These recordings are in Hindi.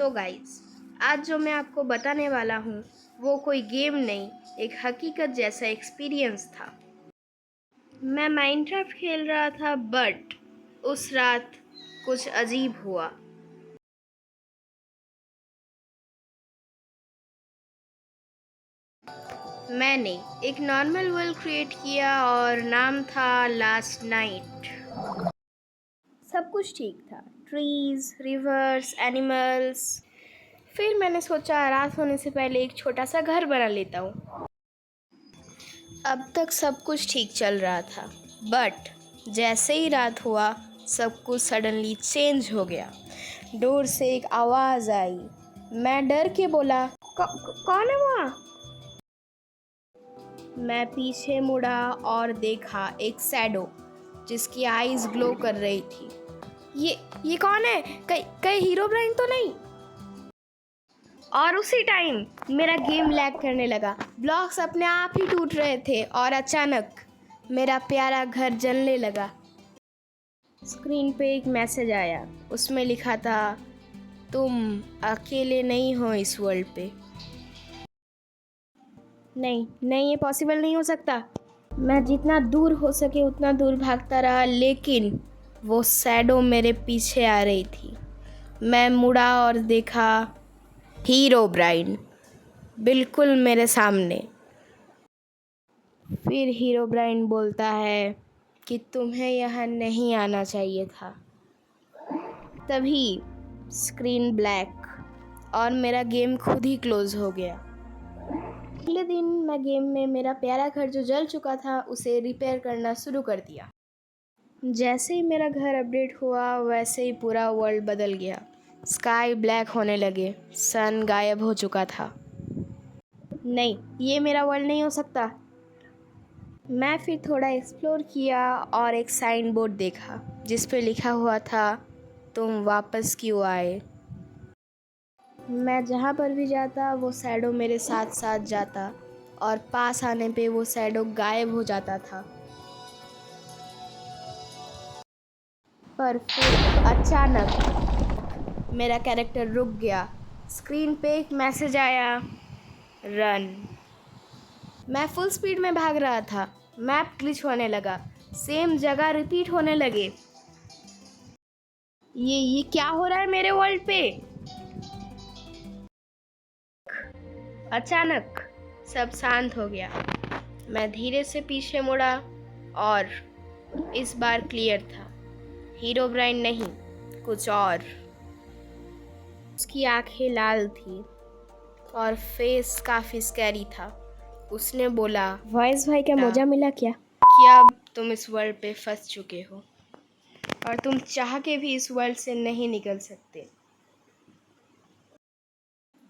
तो गाइस, आज जो मैं आपको बताने वाला हूँ वो कोई गेम नहीं, एक हकीकत जैसा एक्सपीरियंस था। मैं माइनक्राफ्ट खेल रहा था बट उस रात कुछ अजीब हुआ। मैंने एक नॉर्मल वर्ल्ड क्रिएट किया और नाम था लास्ट नाइट। सब कुछ ठीक था, ट्रीज, रिवर्स, एनिमल्स। फिर मैंने सोचा रात होने से पहले एक छोटा सा घर बना लेता हूँ। अब तक सब कुछ ठीक चल रहा था बट जैसे ही रात हुआ सब कुछ सडनली चेंज हो गया। डोर से एक आवाज़ आई। मैं डर के बोला, कौन है वहाँ?" मैं पीछे मुड़ा और देखा एक शैडो जिसकी आईज ग्लो कर रही थी। ये कौन है? कहीं हीरोब्राइन तो नहीं? और उसी टाइम मेरा गेम लैग करने लगा। ब्लॉक्स अपने आप ही टूट रहे थे और अचानक मेरा प्यारा घर जलने लगा। स्क्रीन पे एक मैसेज आया, उसमें लिखा था, तुम अकेले नहीं हो इस वर्ल्ड पे। नहीं, ये पॉसिबल नहीं हो सकता। मैं जितना दूर हो सके उतना दूर भागता रहा लेकिन वो शैडो मेरे पीछे आ रही थी। मैं मुड़ा और देखा हीरोब्राइन बिल्कुल मेरे सामने। फिर हीरोब्राइन बोलता है कि तुम्हें यहाँ नहीं आना चाहिए था। तभी स्क्रीन ब्लैक और मेरा गेम खुद ही क्लोज हो गया। अगले दिन मैं गेम में मेरा प्यारा घर जो जल चुका था उसे रिपेयर करना शुरू कर दिया। जैसे ही मेरा घर अपडेट हुआ वैसे ही पूरा वर्ल्ड बदल गया। स्काई ब्लैक होने लगे, सन गायब हो चुका था। नहीं, ये मेरा वर्ल्ड नहीं हो सकता। मैं फिर थोड़ा एक्सप्लोर किया और एक साइन बोर्ड देखा जिस पे लिखा हुआ था, तुम वापस क्यों आए। मैं जहाँ पर भी जाता वो शैडो मेरे साथ साथ जाता और पास आने पे वो शैडो गायब हो जाता था। पर फिर अचानक मेरा कैरेक्टर रुक गया। स्क्रीन पे एक मैसेज आया, रन। मैं फुल स्पीड में भाग रहा था। मैप ग्लिच होने लगा, सेम जगह रिपीट होने लगे। ये क्या हो रहा है मेरे वर्ल्ड पे? अचानक सब शांत हो गया। मैं धीरे से पीछे मुड़ा और इस बार क्लियर था, हीरोब्राइन नहीं, कुछ और। उसकी आंखें लाल थी और फेस काफ़ी स्कैरी था। उसने बोला, वॉइस भाई क्या मौजा मिला क्या? अब तुम इस वर्ल्ड पे फंस चुके हो और तुम चाह के भी इस वर्ल्ड से नहीं निकल सकते।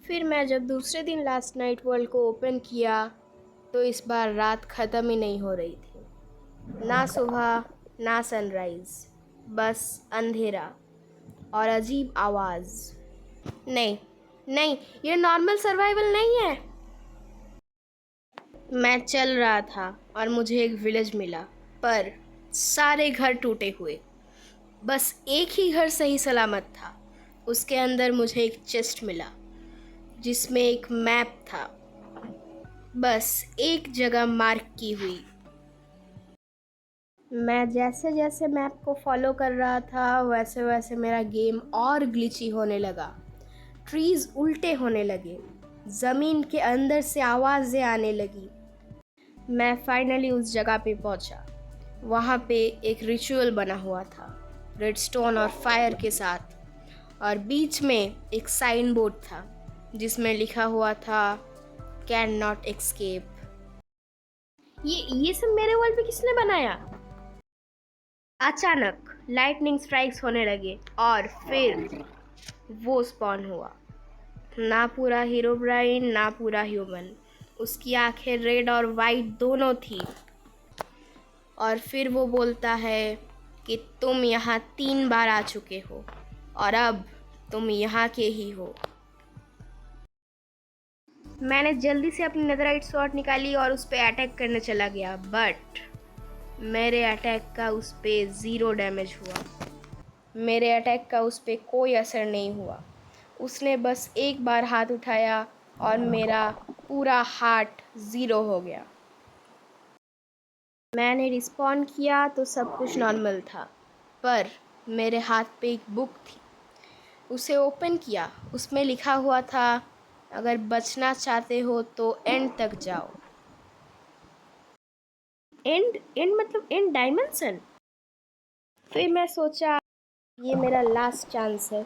फिर मैं जब दूसरे दिन लास्ट नाइट वर्ल्ड को ओपन किया तो इस बार रात ख़त्म ही नहीं हो रही थी। ना सुबह ना सनराइज़, बस अंधेरा और अजीब आवाज़। नहीं, ये नॉर्मल सर्वाइवल नहीं है। मैं चल रहा था और मुझे एक विलेज मिला पर सारे घर टूटे हुए। बस एक ही घर सही सलामत था। उसके अंदर मुझे एक चेस्ट मिला जिसमें एक मैप था, बस एक जगह मार्क की हुई। मैं जैसे जैसे मैप को फॉलो कर रहा था वैसे वैसे मेरा गेम और ग्लिची होने लगा। ट्रीज़ उल्टे होने लगे, ज़मीन के अंदर से आवाज़ें आने लगी। मैं फाइनली उस जगह पे पहुंचा। वहाँ पे एक रिचुअल बना हुआ था, रेडस्टोन और फायर के साथ, और बीच में एक साइन बोर्ड था जिसमें लिखा हुआ था, कैन नॉट एस्केप। ये सब मेरे वर्ल्ड पे किसने बनाया? अचानक लाइटनिंग स्ट्राइक्स होने लगे और फिर वो स्पॉन हुआ। ना पूरा हीरोब्राइन ना पूरा ह्यूमन। उसकी आंखें रेड और वाइट दोनों थी। और फिर वो बोलता है कि तुम यहाँ 3 बार आ चुके हो और अब तुम यहाँ के ही हो। मैंने जल्दी से अपनी नेदराइट स्वॉर्ड निकाली और उस पर अटैक करने चला गया बट मेरे अटैक का उस पर 0 डैमेज हुआ। मेरे अटैक का उस पर कोई असर नहीं हुआ। उसने बस एक बार हाथ उठाया और मेरा पूरा हार्ट 0 हो गया। मैंने रिस्पॉन्ड किया तो सब कुछ नॉर्मल था, पर मेरे हाथ पे एक बुक थी। उसे ओपन किया, उसमें लिखा हुआ था, अगर बचना चाहते हो तो एंड तक जाओ। एंड एंड मतलब एंड डायमेंशन। फिर मैं सोचा ये मेरा लास्ट चांस है।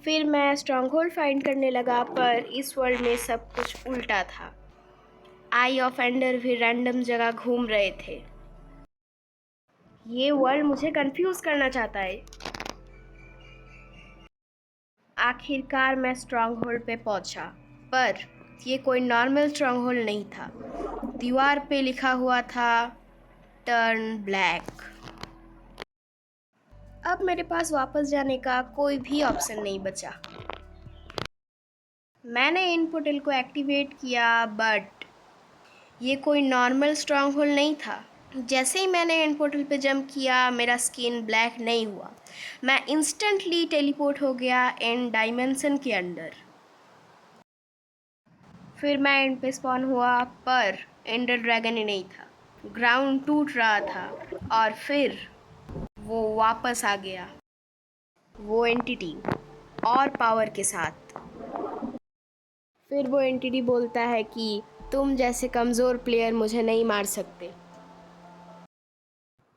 फिर मैं स्ट्रॉन्ग होल्ड फाइंड करने लगा, पर इस वर्ल्ड में सब कुछ उल्टा था। आई ऑफेंडर भी रैंडम जगह घूम रहे थे। ये वर्ल्ड मुझे कंफ्यूज करना चाहता है। आखिरकार मैं स्ट्रॉन्ग होल्ड पे पहुंचा, पर ये कोई नॉर्मल स्ट्रॉन्ग होल्ड नहीं था। दीवार पे लिखा हुआ था, टर्न ब्लैक। अब मेरे पास वापस जाने का कोई भी ऑप्शन नहीं बचा। मैंने इन पोर्टल को एक्टिवेट किया, बट ये कोई नॉर्मल स्ट्रॉन्ग होल्ड नहीं था। जैसे ही मैंने एंड पोर्टल पे जंप किया, मेरा स्किन ब्लैक नहीं हुआ। मैं इंस्टेंटली टेलीपोर्ट हो गया एंड डायमेंशन के अंदर। फिर मैं एंड पे स्पॉन हुआ, पर एंडर ड्रैगन ही नहीं था। ग्राउंड टूट रहा था और फिर वो वापस आ गया, वो एंटिटी और पावर के साथ। फिर वो एंटिटी बोलता है कि तुम जैसे कमज़ोर प्लेयर मुझे नहीं मार सकते।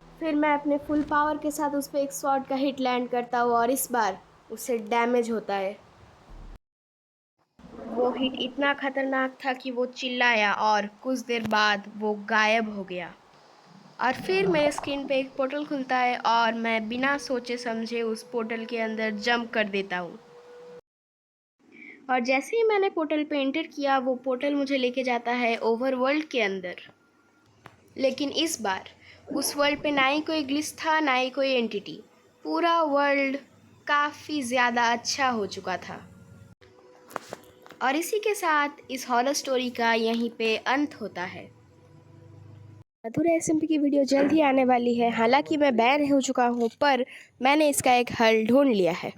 फिर मैं अपने फुल पावर के साथ उस पर एक स्वॉर्ड का हिट लैंड करता हूँ और इस बार उसे डैमेज होता है। वो हिट इतना खतरनाक था कि वो चिल्लाया और कुछ देर बाद वो गायब हो गया। और फिर मेरे स्क्रीन पे एक पोर्टल खुलता है और मैं बिना सोचे समझे उस पोर्टल के अंदर जंप कर देता हूँ। और जैसे ही मैंने पोर्टल पे एंटर किया, वो पोर्टल मुझे लेके जाता है ओवरवर्ल्ड के अंदर। लेकिन इस बार उस वर्ल्ड पे ना ही कोई ग्लिच था, ना ही कोई एंटिटी। पूरा वर्ल्ड काफ़ी ज़्यादा अच्छा हो चुका था। और इसी के साथ इस हॉरर स्टोरी का यहीं पे अंत होता है। अधूरा एसएमपी की वीडियो जल्द ही आने वाली है। हालांकि मैं बैन हो चुका हूँ, पर मैंने इसका एक हल ढूंढ लिया है।